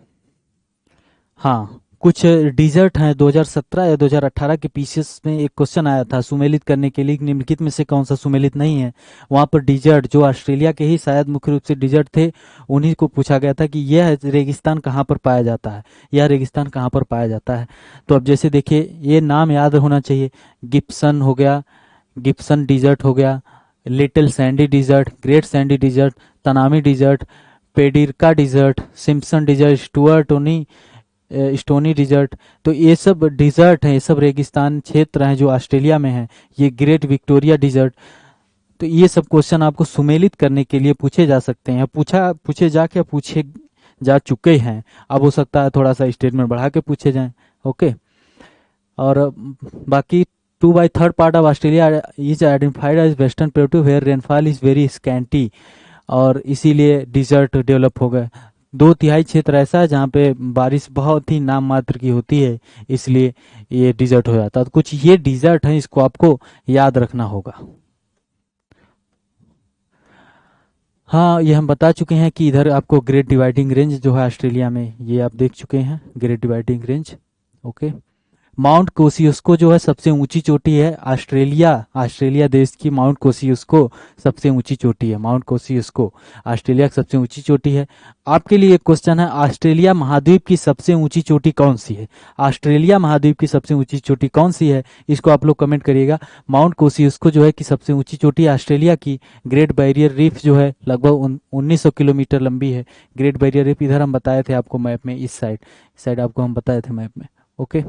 हाँ, कुछ डिजर्ट हैं 2017 या 2018 के पीसीएस में एक क्वेश्चन आया था सुमेलित करने के लिए निम्नलिखित में से कौन सा सुमेलित नहीं है। वहाँ पर डिजर्ट जो ऑस्ट्रेलिया के ही शायद मुख्य रूप से डिजर्ट थे उन्हीं को पूछा गया था कि यह रेगिस्तान कहाँ पर पाया जाता है, यह रेगिस्तान कहाँ पर पाया जाता है। तो अब जैसे देखिए ये नाम याद होना चाहिए। गिब्सन हो गया, गिब्सन डिजर्ट हो गया, little sandy desert, great sandy desert, Tanami desert, Pedirka desert, Simpson desert, Sturt Stony stony desert. तो ये सब डिजर्ट हैं, ये सब रेगिस्तान क्षेत्र हैं जो ऑस्ट्रेलिया में हैं। ये ग्रेट विक्टोरिया डिजर्ट। तो ये सब क्वेश्चन आपको सुमेलित करने के लिए पूछे जा सकते हैं, पूछे जाके पूछे जा चुके हैं। अब हो सकता है थोड़ा सा स्टेटमेंट बढ़ा के पूछे जाएं। ओके, और बाकी 2/3 part of Australia is identified as western plateau where rainfall is very scanty, और इसीलिए डिजर्ट डेवलप हो गए। 2/3 क्षेत्र ऐसा है जहाँ पे बारिश बहुत ही नाम मात्र की होती है, इसलिए ये डिजर्ट हो जाता है। तो कुछ ये डिजर्ट है, इसको आपको याद रखना होगा। हाँ, ये हम बता चुके हैं कि इधर आपको ग्रेट डिवाइडिंग रेंज जो है ऑस्ट्रेलिया में, ये आप देख चुके हैं great dividing range. Okay, mount Kosciuszko जो है सबसे ऊंची चोटी है ऑस्ट्रेलिया, ऑस्ट्रेलिया देश की माउंट कोसियुस्को सबसे ऊंची चोटी है। माउंट कोसियुस्को ऑस्ट्रेलिया की सबसे ऊंची चोटी है। आपके लिए एक क्वेश्चन है, ऑस्ट्रेलिया महाद्वीप की सबसे ऊंची चोटी कौन सी है? ऑस्ट्रेलिया महाद्वीप की सबसे ऊंची चोटी कौन सी है, इसको आप लोग कमेंट करिएगा। माउंट कोसियुस्को जो है कि सबसे ऊंची चोटी है ऑस्ट्रेलिया की। ग्रेट बैरियर रीफ जो है लगभग 1900 किलोमीटर लंबी है। ग्रेट बैरियर रीफ इधर हम बताए थे आपको मैप में, इस साइड आपको हम बताए थे मैप में। ओके,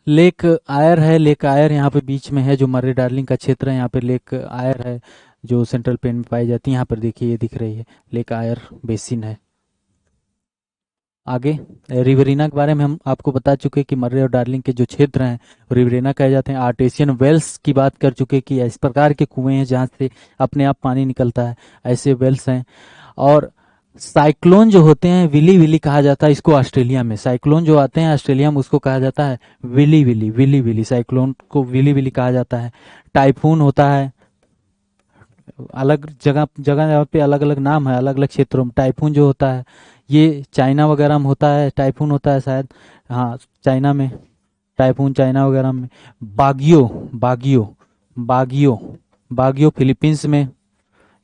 लेक आयर है, लेक आयर यहाँ पे बीच में है जो मर्रे डार्लिंग का क्षेत्र है। यहाँ पे लेक आयर है जो सेंट्रल प्लेन में पाई जाती है। यहाँ पर देखिए ये दिख रही है लेक आयर बेसिन है। आगे रिवरीना के बारे में हम आपको बता चुके कि मर्रे और डार्लिंग के जो क्षेत्र हैं रिवरीना कहे जाते हैं। आर्टेशियन वेल्स की बात कर चुके कि इस प्रकार के कुएं हैं जहाँ से अपने आप पानी निकलता है, ऐसे वेल्स हैं। और साइक्लोन जो होते हैं विली विली कहा जाता है इसको ऑस्ट्रेलिया में। साइक्लोन जो आते हैं ऑस्ट्रेलिया में उसको कहा जाता है willy willy, willy willy, cyclone को विली विली कहा जाता है। टाइफून होता है, अलग जगह जगह पे अलग अलग नाम है, अलग अलग क्षेत्रों में। टाइफून जो होता है ये चाइना वगैरह में होता है, टाइफून होता है शायद, हाँ चाइना में टाइफून, चाइना वगैरह में। बागियो, बागियो, बागियो, बागियो फिलीपींस में।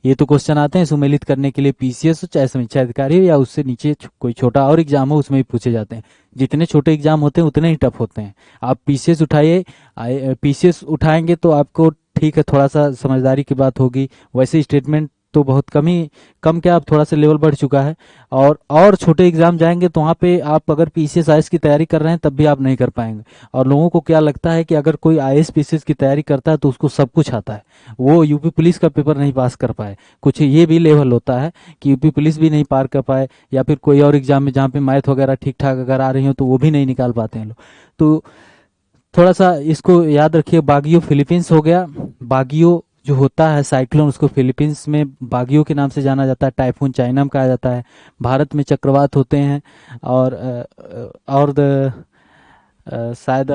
ये तो क्वेश्चन आते हैं सुमेलित करने के लिए पीसीएस हो चाहे समीक्षा अधिकारी हो या उससे नीचे कोई छोटा और एग्जाम हो उसमें भी पूछे जाते हैं। जितने छोटे एग्जाम होते हैं उतने ही टफ होते हैं। आप पीसीएस उठाइए, पीसीएस उठाएंगे तो आपको ठीक है थोड़ा सा समझदारी की बात होगी। वैसे स्टेटमेंट तो बहुत कम क्या अब थोड़ा सा लेवल बढ़ चुका है। और छोटे एग्जाम जाएंगे तो वहाँ पे आप अगर पीसीएस आईएएस की तैयारी कर रहे हैं तब भी आप नहीं कर पाएंगे। और लोगों को क्या लगता है कि अगर कोई आईएएस पीसीएस की तैयारी करता है तो उसको सब कुछ आता है, वो यूपी पुलिस का पेपर नहीं पास कर पाए। कुछ ये भी लेवल होता है कि यूपी पुलिस भी नहीं पार कर पाए, या फिर कोई और एग्जाम में जहाँ पे मैथ वगैरह ठीक ठाक अगर आ रही हो तो वो भी नहीं निकाल पाते हैं लोग। तो थोड़ा सा इसको याद रखिए। बागियो फिलीपींस हो गया। बागियो जो होता है साइक्लोन उसको फिलीपींस में बागियो के नाम से जाना जाता है। टाइफून चाइना में कहा जाता है। भारत में चक्रवात होते हैं। और शायद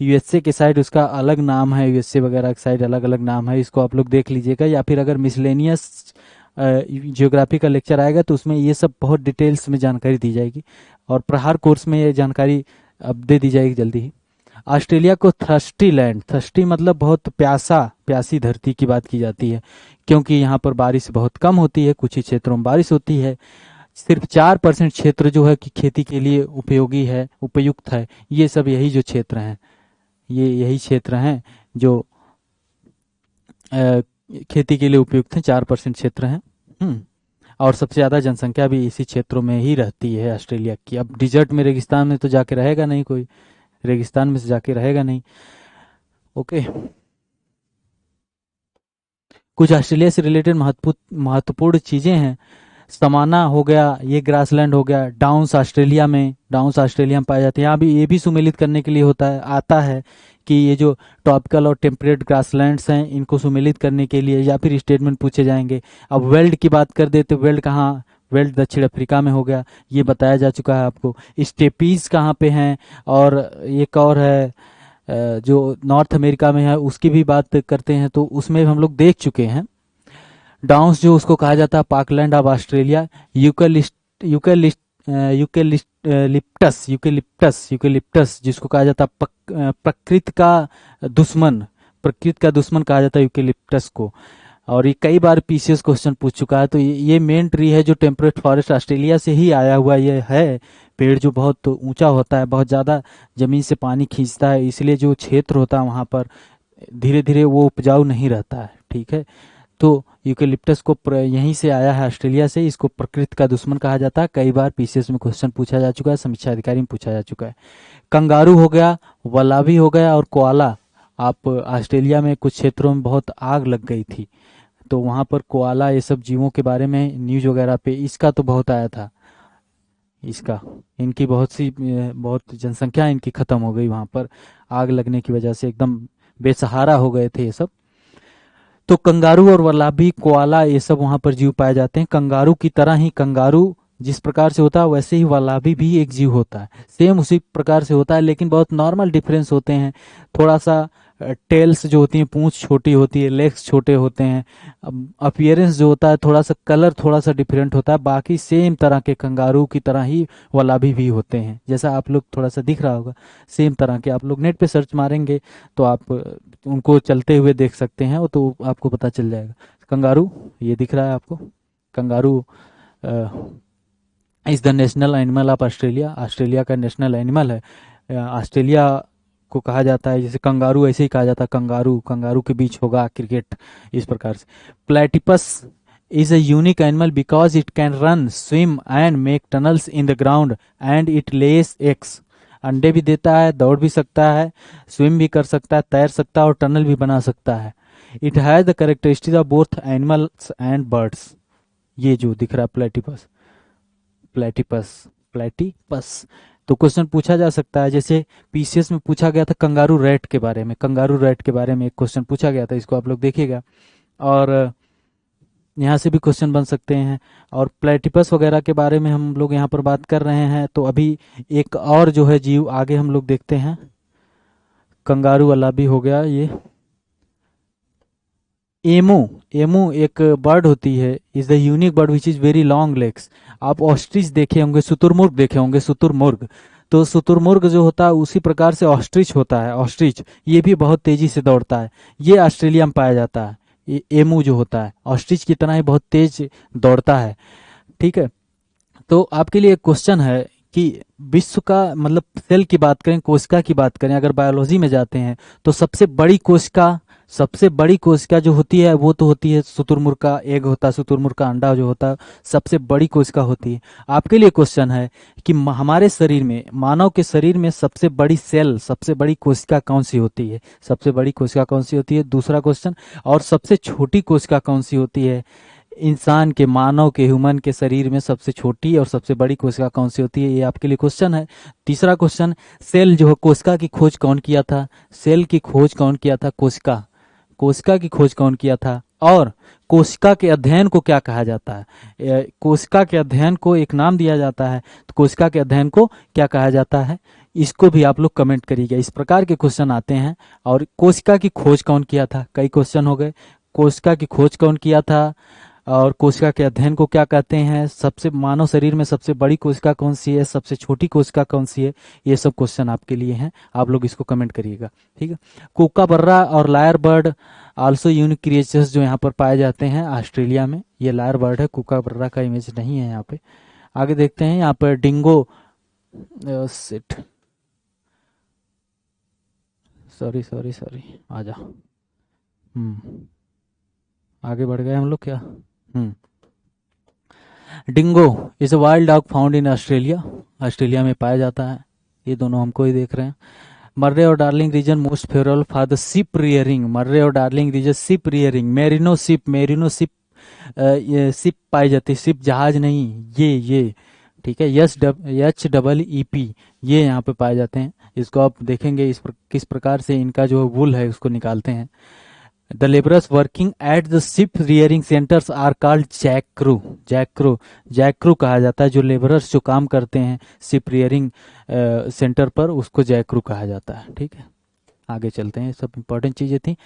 यूएसए के साइड उसका अलग नाम है, यूएसए वगैरह के साइड अलग अलग नाम है, इसको आप लोग देख लीजिएगा। या फिर अगर मिसलेनियस जियोग्राफी का लेक्चर आएगा तो उसमें ये सब बहुत डिटेल्स में जानकारी दी जाएगी, और प्रहार कोर्स में ये जानकारी अब दे दी जाएगी जल्दी ही। ऑस्ट्रेलिया को थर्स्टी लैंड, थर्स्टी मतलब बहुत प्यासा, प्यासी धरती की बात की जाती है, क्योंकि यहाँ पर बारिश बहुत कम होती है, कुछ ही क्षेत्रों में बारिश होती है। सिर्फ 4% क्षेत्र जो है कि खेती के लिए उपयोगी है, उपयुक्त है। ये सब यही जो क्षेत्र हैं, ये यही क्षेत्र हैं जो अ, खेती के लिए उपयुक्त हैं। 4% क्षेत्र हैं। और सबसे ज़्यादा जनसंख्या भी इसी क्षेत्रों में ही रहती है ऑस्ट्रेलिया की। अब डिजर्ट में, रेगिस्तान में तो जाके रहेगा नहीं कोई, रेगिस्तान में से जाके रहेगा नहीं। ओके, कुछ ऑस्ट्रेलिया से रिलेटेड महत्वपूर्ण चीज़ें हैं। समाना हो गया, ये ग्रासलैंड हो गया। डाउन्स ऑस्ट्रेलिया में पाए जाते हैं। यहाँ भी ये भी सुमेलित करने के लिए होता है, आता है कि ये जो टॉपिकल और टेम्परेट ग्रासलैंड्स हैं इनको सुमेलित करने के लिए या फिर स्टेटमेंट पूछे जाएंगे। अब वेल्ड की बात कर देते, वेल्ड कहाँ, वेल्ड दक्षिण अफ्रीका में हो गया, ये बताया जा चुका है आपको। स्टेपीज कहाँ पे हैं, और एक और है जो नॉर्थ अमेरिका में है, उसकी भी बात करते हैं तो उसमें हम लोग देख चुके हैं। डाउन्स जो उसको कहा जाता है पार्कलैंड ऑफ ऑस्ट्रेलिया। यूकलिस्ट यूकलिस्ट यूकेलिप्टस जिसको कहा जाता है प्रकृति का दुश्मन, प्रकृति का दुश्मन कहा जाता है यूकेलिप्टस को। और ये कई बार पीसीएस क्वेश्चन पूछ चुका है। तो ये मेन ट्री है जो टेम्परेट फॉरेस्ट ऑस्ट्रेलिया से ही आया हुआ ये है पेड़, जो बहुत ऊंचा होता है, बहुत ज़्यादा ज़मीन से पानी खींचता है, इसलिए जो क्षेत्र होता है वहाँ पर धीरे धीरे वो उपजाऊ नहीं रहता है। ठीक है, तो यूकेलिप्टस को यहीं से आया है, ऑस्ट्रेलिया से। इसको प्रकृति का दुश्मन कहा जाता है, कई बार पीसीएस में क्वेश्चन पूछा जा चुका है, समीक्षा अधिकारी में पूछा जा चुका है। कंगारू हो गया, वलाबी हो गया और कोआला। आप ऑस्ट्रेलिया में कुछ क्षेत्रों में बहुत आग लग गई थी, तो वहाँ पर कोआला ये सब जीवों के बारे में न्यूज वगैरह पे इसका तो बहुत आया था। इसका इनकी बहुत जनसंख्या इनकी खत्म हो गई वहाँ पर, आग लगने की वजह से एकदम बेसहारा हो गए थे ये सब। तो कंगारू और वल्लाभी कोआला ये सब वहां पर जीव पाए जाते हैं। कंगारू की तरह ही, कंगारू जिस प्रकार से होता है वैसे ही वल्लाभी भी एक जीव होता है, सेम उसी प्रकार से होता है, लेकिन बहुत नॉर्मल डिफरेंस होते हैं। थोड़ा सा टेल्स जो होती हैं, पूंछ छोटी होती है, लेग्स छोटे होते हैं। अपीयरेंस जो होता है, थोड़ा सा कलर थोड़ा सा डिफरेंट होता है, बाकी सेम तरह के कंगारू की तरह ही वल्लाभी भी होते हैं। जैसा आप लोग थोड़ा सा दिख रहा होगा, सेम तरह के। आप लोग नेट पे सर्च मारेंगे तो आप उनको चलते हुए देख सकते हैं, वो तो आपको पता चल जाएगा। कंगारू ये दिख रहा है आपको, kangaroo is the national animal of Australia, Australia का नेशनल एनिमल है। ऑस्ट्रेलिया को कहा जाता है, जैसे कंगारू ऐसे ही कहा जाता है, कंगारू कंगारू के बीच होगा क्रिकेट, इस प्रकार से। Platypus is a unique animal because it can run, swim and make tunnels in the ground and it less eggs. अंडे भी देता है, दौड़ भी सकता है, स्विम भी कर सकता है, तैर सकता है और टनल भी बना सकता है। It has the characteristic of both animals and birds. ये जो दिख रहा है प्लेटिपस, प्लेटिपस प्लेटिपस। तो क्वेश्चन पूछा जा सकता है, जैसे पीसीएस में पूछा गया था कंगारू रैट के बारे में, कंगारू रैट के बारे में एक क्वेश्चन पूछा गया था, इसको आप लोग देखिएगा। और यहाँ से भी क्वेश्चन बन सकते हैं। और प्लेटिपस वगैरह के बारे में हम लोग यहाँ पर बात कर रहे हैं। तो अभी एक और जो है जीव आगे हम लोग देखते हैं, कंगारू वाला भी हो गया ये। एमू, एमू एक बर्ड होती है, is the unique bird which is very long legs. आप ऑस्ट्रिच देखे होंगे, शुतुरमुर्ग देखे होंगे, शुतुरमुर्ग। तो शुतुरमुर्ग जो होता है उसी प्रकार से ऑस्ट्रिच होता है, ऑस्ट्रिच ये भी बहुत तेजी से दौड़ता है। ये ऑस्ट्रेलिया में पाया जाता है। ये एमू जो होता है ऑस्ट्रिच की तरह ही बहुत तेज दौड़ता है। ठीक है, तो आपके लिए एक क्वेश्चन है कि विश्व का, मतलब सेल की बात करें, कोशिका की बात करें, अगर बायोलॉजी में जाते हैं तो सबसे बड़ी कोशिका जो होती है वो तो होती है शुतुरमुर्ग का एग होता है, शुतुरमुर्ग का अंडा जो होता है सबसे बड़ी कोशिका होती है। आपके लिए क्वेश्चन है कि हमारे शरीर में, मानव के शरीर में सबसे बड़ी सेल, सबसे बड़ी कोशिका कौन सी होती है? सबसे बड़ी कोशिका कौन सी होती है, दूसरा क्वेश्चन। और सबसे छोटी कोशिका कौन सी होती है? इंसान के, मानव के, ह्यूमन के शरीर में सबसे छोटी और सबसे बड़ी कोशिका कौन सी होती है? ये आपके लिए क्वेश्चन है। तीसरा क्वेश्चन, सेल जो है, कोशिका की खोज कौन किया था? सेल की खोज कौन किया था? कोशिका, कोशिका की खोज कौन किया था? और कोशिका के अध्ययन को क्या कहा जाता है? कोशिका के अध्ययन को एक नाम दिया जाता है, तो कोशिका के अध्ययन को क्या कहा जाता है? इसको भी आप लोग कमेंट करिएगा। इस प्रकार के क्वेश्चन आते हैं। और कोशिका की खोज कौन किया था? कई क्वेश्चन हो गए। कोशिका की खोज कौन किया था और कोशिका के अध्ययन को क्या कहते हैं? सबसे, मानव शरीर में सबसे बड़ी कोशिका कौन सी है, सबसे छोटी कोशिका कौन सी है? ये सब क्वेश्चन आपके लिए हैं, आप लोग इसको कमेंट करिएगा। ठीक है, कोकाबर्रा और lyre bird also unique creatures जो यहाँ पर पाए जाते हैं ऑस्ट्रेलिया में। ये लायर बर्ड है, कोकाबर्रा का इमेज नहीं है यहाँ पे। आगे देखते हैं, यहाँ पर dingo, sit, sorry sorry sorry, आ जा। आगे बढ़ गए हम लोग क्या? Dingo is a wild dog found in Australia, Australia में पाया जाता है। ये दोनों हमको ही देख रहे हैं। मर्रे और Darling region most favourable for the ship rearing, Murray और Darling region sheep rearing, merino sheep ये शिप पाई जाती है, शिप जहाज नहीं, ये ठीक है, HEEP, ये यहाँ पे पाए जाते हैं। इसको आप देखेंगे किस प्रकार से इनका जो वुल है उसको निकालते हैं। The labourers working at the ship rearing centres are called jack crew कहा जाता है। जो लेबरर्स जो काम करते हैं शिप रियरिंग सेंटर पर, उसको जैक क्रू कहा जाता है। ठीक है, आगे चलते हैं, सब इंपॉर्टेंट चीजें थी।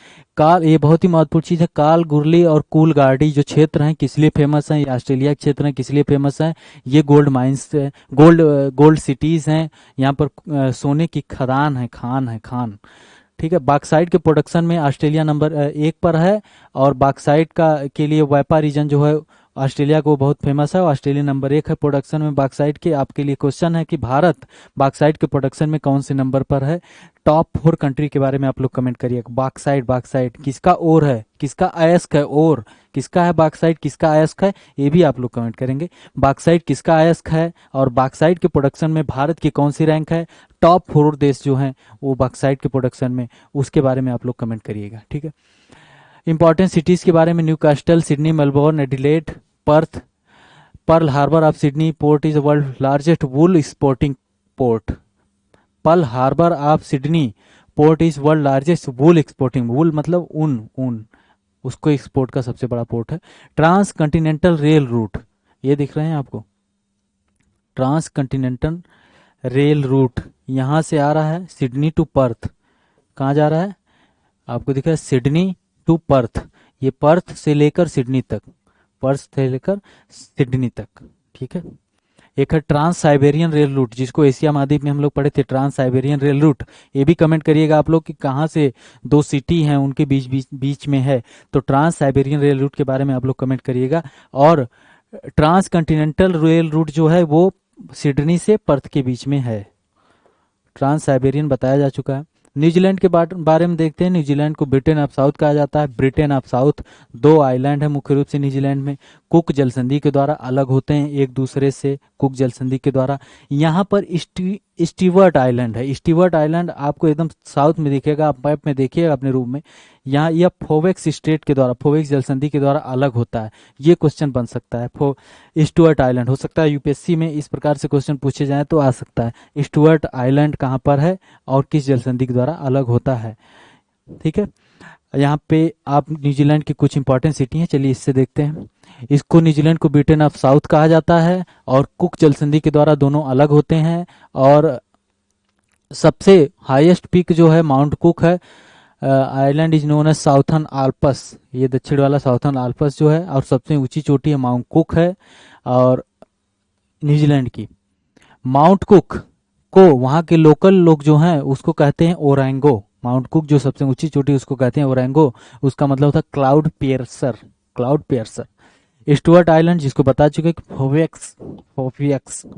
ये बहुत ही महत्वपूर्ण चीज है। काल गुरली और कूलगार्डी जो क्षेत्र हैं किस लिए फेमस हैं? ये ऑस्ट्रेलिया के क्षेत्र हैं, किस लिए फेमस हैं? ये गोल्ड माइंस, गोल्ड सिटीज हैं। यहाँ पर सोने की खदान है, खान। ठीक है, बॉक्साइट के प्रोडक्शन में ऑस्ट्रेलिया नंबर 1 पर है, और बॉक्साइट का के लिए वाइपा रीजन जो है ऑस्ट्रेलिया को बहुत फेमस है। ऑस्ट्रेलिया नंबर 1 है प्रोडक्शन में बॉक्साइट के। आपके लिए क्वेश्चन है कि भारत बॉक्साइट के प्रोडक्शन में कौन से नंबर पर है? टॉप 4 कंट्री के बारे में आप लोग कमेंट करिएगा। बॉक्साइट किसका ओर है, किसका अयस्क है? ओर किसका है? बॉक्साइट किसका अयस्क है? ये भी आप लोग कमेंट करेंगे। बॉक्साइट किसका अयस्क है, और बॉक्साइट के प्रोडक्शन में भारत की कौन सी रैंक है? टॉप 4 देश जो हैं वो बॉक्साइट के प्रोडक्शन में, उसके बारे में आप लोग कमेंट करिएगा। ठीक है, इंपॉर्टेंट सिटीज के बारे में Newcastle, Sydney, Melbourne, Adelaide, Perth, pearl harbour of Sydney port is world largest wool exporting port. Pearl harbour of Sydney port is world largest wool exporting, wool मतलब ऊन, उसको एक्सपोर्ट का सबसे बड़ा पोर्ट है। ट्रांस कंटिनेंटल रेल रूट, ये दिख रहे हैं आपको, ट्रांस कंटिनेंटल रेल रूट यहां से आ रहा है सिडनी टू पर्थ। कहाँ जा रहा है? आपको दिख रहा है सिडनी टू पर्थ। ये पर्थ से लेकर सिडनी तक, पर्थ से लेकर सिडनी तक। ठीक है, एक है ट्रांस साइबेरियन रेल रूट, जिसको एशिया महाद्वीप में हम लोग पढ़े थे, ट्रांस साइबेरियन रेल रूट। ये भी कमेंट करिएगा आप लोग कि कहाँ से दो सिटी हैं उनके बीच में है, तो ट्रांस साइबेरियन रेल रूट के बारे में आप लोग कमेंट करिएगा। और ट्रांस कंटिनेंटल रेल रूट जो है वो सिडनी से पर्थ के बीच में है। ट्रांस साइबेरियन बताया जा चुका है। न्यूजीलैंड के बारे में देखते हैं। न्यूजीलैंड को ब्रिटेन ऑफ साउथ कहा जाता है। ब्रिटेन ऑफ साउथ 2 आइलैंड है मुख्य रूप से न्यूजीलैंड में, कुक जलसंधि के द्वारा अलग होते हैं एक दूसरे से, कुक जलसंधि के द्वारा। यहाँ पर स्टीवर्ट आइलैंड है। स्टीवर्ट आइलैंड आपको एकदम साउथ में दिखेगा, आप मैप में देखिएगा अपने रूम में। यहाँ यह फोवेक्स स्टेट के द्वारा, फोवेक्स जलसंधि के द्वारा अलग होता है। ये क्वेश्चन बन सकता है। स्टुअर्ट आइलैंड हो सकता है यूपीएससी में इस प्रकार से क्वेश्चन पूछे जाए तो आ सकता है। स्टुअर्ट आइलैंड कहाँ पर है और किस जलसंधि के द्वारा अलग होता है? ठीक है, यहाँ पे आप न्यूजीलैंड की कुछ इंपॉर्टेंट सिटी हैं, चलिए इससे देखते हैं। इसको न्यूजीलैंड को ब्रिटेन ऑफ साउथ कहा जाता है, और कुक जलसंधि के द्वारा दोनों अलग होते हैं। और सबसे हाईएस्ट पीक जो है माउंट कुक है। Island is known as Southern Alps, ये दक्षिण वाला साउथर्न आल्पस जो है, और सबसे ऊंची चोटी है माउंट कुक है। और न्यूजीलैंड की माउंट कुक को वहाँ के लोकल लोग जो हैं उसको कहते हैं ओरैंगो। माउंट कुक जो सबसे ऊंची चोटी उसको कहते हैं ओरैंगो, उसका मतलब होता है cloud piercer, cloud piercer. Stuart island जिसको बता चुके कि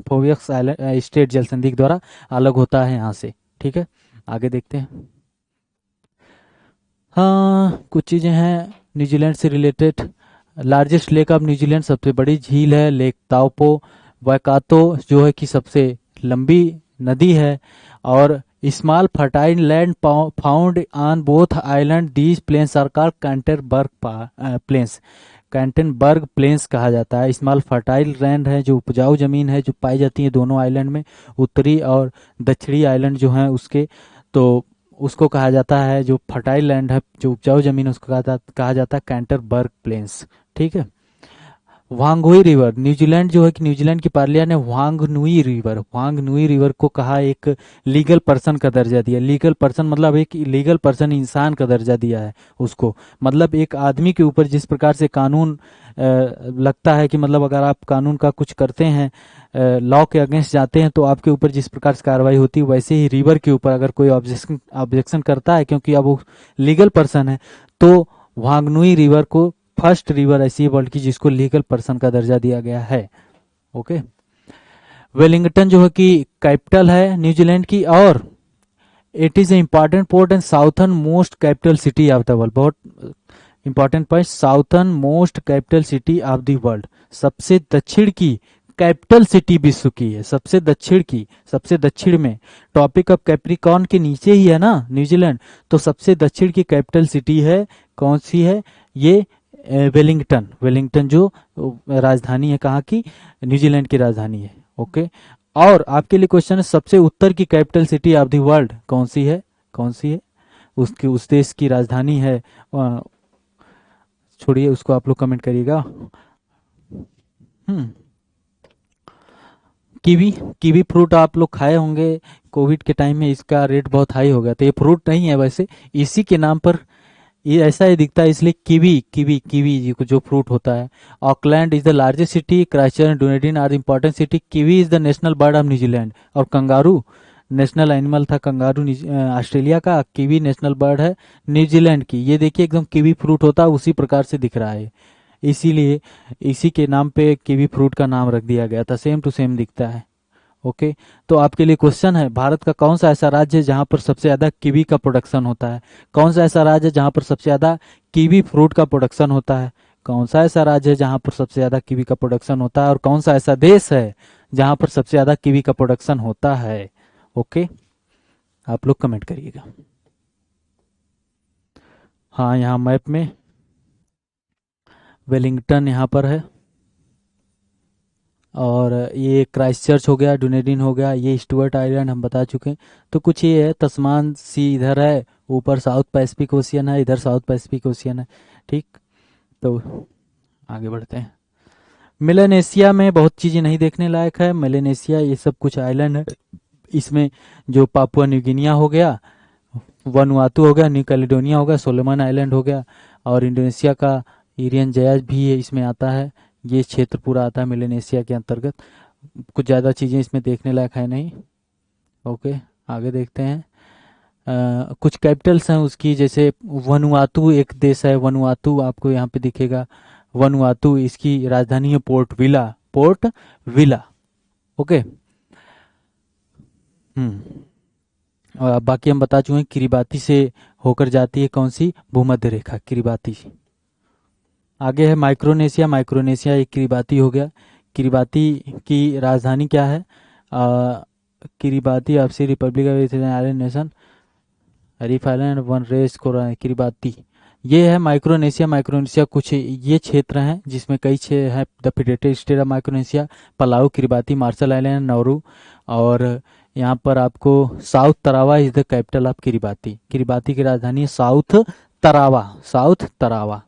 फोवियक्स आइलैंड स्टेट जलसंधि के द्वारा अलग होता है यहाँ से। ठीक है, आगे देखते हैं। हाँ, कुछ चीज़ें हैं न्यूजीलैंड से related. Largest lake of New Zealand, सबसे बड़ी झील है लेक ताउपो। वाइकातो जो है कि सबसे लंबी नदी है। और small fertile land found on both island, these plains are called Canterbury plains. Canterbury plains कहा जाता है। स्मॉल फर्टाइल लैंड है, जो उपजाऊ जमीन है जो पाई जाती है दोनों आइलैंड में, उत्तरी और दक्षिणी आइलैंड जो हैं उसके, तो उसको कहा जाता है, जो फर्टाइल लैंड है जो उपजाऊ जमीन है उसको कहा जाता है कैंटरबर्ग प्लेन्स। ठीक है, वांगुई रिवर, न्यूजीलैंड जो है कि न्यूजीलैंड की पार्लिया ने वांगनुई रिवर को कहा एक लीगल पर्सन का दर्जा दिया। लीगल पर्सन मतलब एक लीगल पर्सन, इंसान का दर्जा दिया है उसको। मतलब एक आदमी के ऊपर जिस प्रकार से कानून लगता है कि मतलब अगर आप कानून का कुछ करते हैं, लॉ के अगेंस्ट जाते हैं, तो आपके ऊपर जिस प्रकार से कार्रवाई होती है, वैसे ही रिवर के ऊपर अगर कोई ऑब्जेक्शन करता है, क्योंकि अब वो लीगल पर्सन है, तो वांगनुई रिवर को फर्स्ट रिवर ऐसी है वर्ल्ड की जिसको लीगल पर्सन का दर्जा दिया गया है। ओके, वेलिंगटन जो है कि कैपिटल है न्यूजीलैंड की, और it is a important port and southernmost capital city of the world. बहुत important point, southernmost capital city of the world, सबसे दक्षिण की कैपिटल सिटी विश्व की है, सबसे दक्षिण की, सबसे दक्षिण में। टॉपिक ऑफ कैप्रिकॉर्न के नीचे ही है ना न्यूजीलैंड, तो सबसे दक्षिण की कैपिटल सिटी है, कौन सी है ये? वेलिंगटन, वेलिंगटन जो राजधानी है कहाँ की, न्यूजीलैंड की राजधानी है। ओके। और आपके लिए क्वेश्चन है, सबसे उत्तर की capital city of the world कौन सी है, कौन सी है, उसकी उस देश की राजधानी है। छोड़िए उसको, आप लोग कमेंट करिएगा। हम्म कीवी, कीवी फ्रूट आप लोग खाए होंगे, कोविड के टाइम में इसका रेट बहुत हाई हो गया था। ये फ्रूट नहीं है वैसे, इसी के नाम पर ये ऐसा ही दिखता है, इसलिए कीवी, कीवी, कीवी जी को जो फ्रूट होता है। Auckland is the largest city, Christchurch and Dunedin are important city. Kiwi is the national bird of New Zealand. और कंगारू नेशनल एनिमल था, कंगारू ऑस्ट्रेलिया का, कीवी नेशनल बर्ड है न्यूजीलैंड की। ये देखिए एकदम कीवी फ्रूट होता है उसी प्रकार से दिख रहा है, इसीलिए इसी के नाम पे कीवी फ्रूट का नाम रख दिया गया था, सेम टू सेम दिखता है। ओके। तो आपके लिए क्वेश्चन है, भारत का कौन सा ऐसा राज्य है जहां पर सबसे ज्यादा कीवी का प्रोडक्शन होता है, कौन सा ऐसा राज्य है जहां पर सबसे ज्यादा कीवी फ्रूट का प्रोडक्शन होता है, कौन सा ऐसा राज्य है जहां पर सबसे ज्यादा कीवी का प्रोडक्शन होता है, और कौन सा ऐसा देश है जहां पर सबसे ज्यादा कीवी का प्रोडक्शन होता है। ओके, आप लोग कमेंट करिएगा। हाँ, यहाँ मैप में वेलिंगटन यहाँ पर है, और ये क्राइस्ट हो गया, डुनेडिन हो गया, ये स्टुअर्ट आइलैंड हम बता चुके हैं। तो कुछ ये है, तस्मान सी इधर है, ऊपर साउथ पैसिफिक ओशियन है, इधर साउथ पैसिफिक ओशियन है। ठीक। तो आगे बढ़ते हैं। मेलानेशिया में बहुत चीज़ें नहीं देखने लायक है। मेलानेशिया ये सब कुछ आइलैंड है, इसमें जो पापुआ न्यू गिनिया हो गया, वनुआतू हो गया, न्यू कैलिडोनिया हो गया, सोलोमन आइलैंड हो गया, और इंडोनेशिया का इरियन जयाज भी है, इसमें आता है। ये क्षेत्र पूरा आता है मेलानेशिया के अंतर्गत। कुछ ज़्यादा चीज़ें इसमें देखने लायक है नहीं। ओके, आगे देखते हैं। कुछ कैपिटल्स हैं उसकी, जैसे वनुआतू एक देश है, वनुआतू आपको यहाँ पे दिखेगा। वनुआतू, इसकी राजधानी है port villa, port villa. Okay. और अब बाकी हम बता चुके हैं, किरिबाती से होकर जाती है कौन सी, भूमध्य रेखा, किरिबाती। आगे है माइक्रोनेशिया, माइक्रोनेशिया एक किरिबाती हो गया। किरिबाती की राजधानी क्या है, किरिबाती आपसी रिपब्लिक ऑफ आइलैंड नेशन, हरीफ आइलैंड, वन रेस को किरिबाती। ये है माइक्रोनेशिया। माइक्रोनेशिया कुछ ये क्षेत्र हैं जिसमें कई है, the federated state of Micronesia, Palau, Kiribati, Marshall island, Nauru. और यहाँ पर आपको south Tarawa is the capital of Kiribati. Kiribati की राजधानी है south Tarawa, south Tarawa.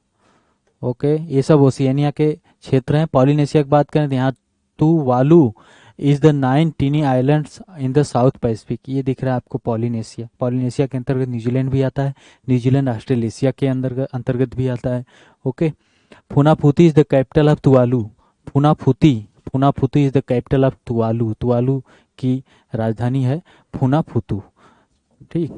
Okay, ये सब ओशियानिया के क्षेत्र हैं। पॉलिनेशिया की बात करें तो यहाँ Tuvalu is the 9 tiny islands in the south Pacific. ये दिख रहा है आपको पॉलिनेशिया। पॉलिनेशिया के अंतर्गत न्यूजीलैंड भी आता है, न्यूजीलैंड ऑस्ट्रेलेशिया के अंतर्गत भी आता है। Okay. Funafuti is the capital of Tuvalu. Funafuti, Funafuti is the capital of Tuvalu. Tuvalu की राजधानी है फुनाफुतू। ठीक।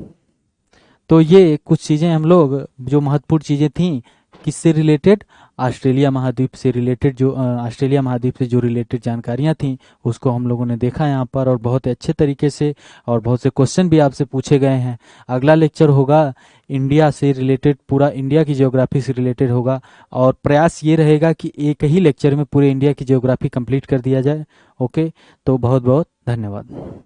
तो ये कुछ चीज़ें हम लोग, जो महत्वपूर्ण चीज़ें थी किससे रिलेटेड, ऑस्ट्रेलिया महाद्वीप से रिलेटेड, जो ऑस्ट्रेलिया महाद्वीप से जो रिलेटेड जानकारियां थी उसको हम लोगों ने देखा यहाँ पर, और बहुत अच्छे तरीके से, और बहुत से क्वेश्चन भी आपसे पूछे गए हैं। अगला लेक्चर होगा इंडिया से रिलेटेड, पूरा इंडिया की ज्योग्राफी से रिलेटेड होगा, और प्रयास ये रहेगा कि एक ही लेक्चर में पूरे इंडिया की ज्योग्राफी कंप्लीट कर दिया जाए। ओके, तो बहुत बहुत धन्यवाद।